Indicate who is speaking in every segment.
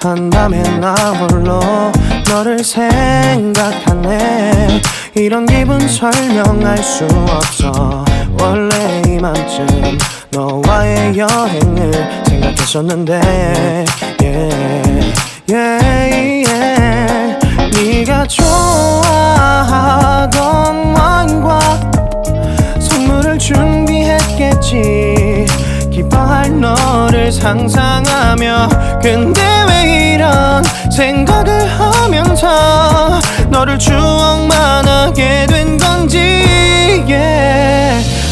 Speaker 1: 한밤에 나 홀로 너를 생각하네. 이런 기분 설명할 수 없어. 원래 이맘쯤 너와의 여행을 생각했었는데 네가 좋아하던 와인과 선물을 준비했겠지. 기뻐할 너를 상상하며. 근데 왜 이런 생각을 하면서 너를 추억만 하게 된 건지.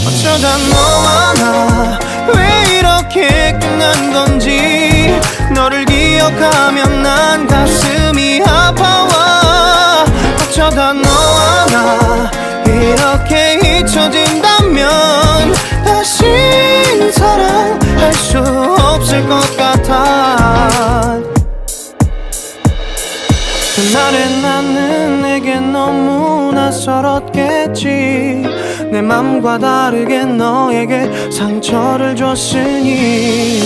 Speaker 1: 어쩌다 너와 나 왜 이렇게 끝난 건지. 너를 기억하면 난 가슴이 아파와. 어쩌다 너와 나 이렇게 잊혀진다면 다시 사랑할 수 없을 것 같아. 그날의 나는 내게 너무 낯설었겠지. 내 맘과 다르게 너에게 상처를 줬으니.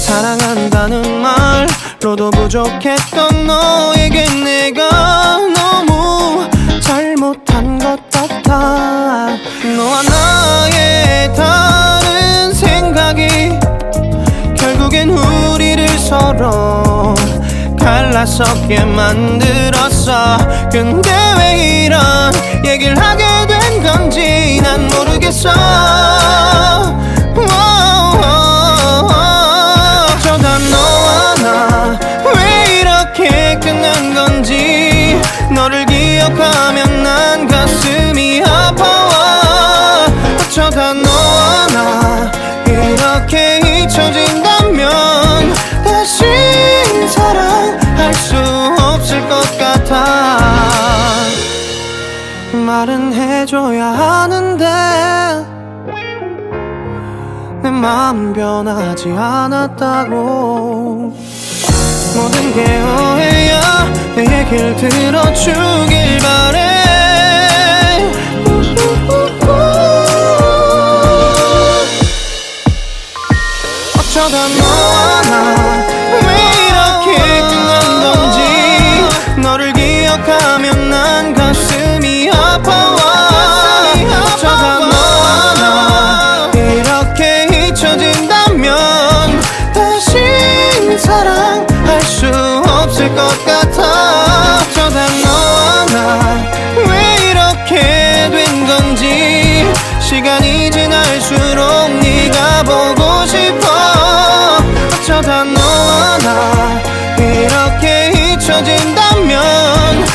Speaker 1: 사랑한다는 말로도 부족했던 너에게 내가 너무 잘못한 것 같아. 너와 나의 다른 생각이 결국엔 우리를 서로 갈라서게 만들었어. 근데 왜 이런 얘기를 하게 된 건지 난 모르겠어. 어쩌다 너와 나 왜 이렇게 끝난 건지. 너를 기억하면 난 가슴이 아파와. 어쩌다 너와 나 이렇게 잊혀진다면 다시 사랑할 수 없을 것 같아. 말은 해줘야 하는데 내 마음 변하지 않았다고. 모든 게 오해야. 내 얘길 들어주길 바래. 어쩌다 너와 나 왜 이렇게 끝난 건지. 너를 기억하면 난 가슴이 아파와. 어쩌다 너와 나 이렇게 잊혀진다면 다시 사랑할 수 없을 것 같아. 어쩌다 너와 나 왜 이렇게 된 건지. 시간이 지날수록 네가 보고 싶어. 어쩌다 너와 나 이렇게 잊혀진다면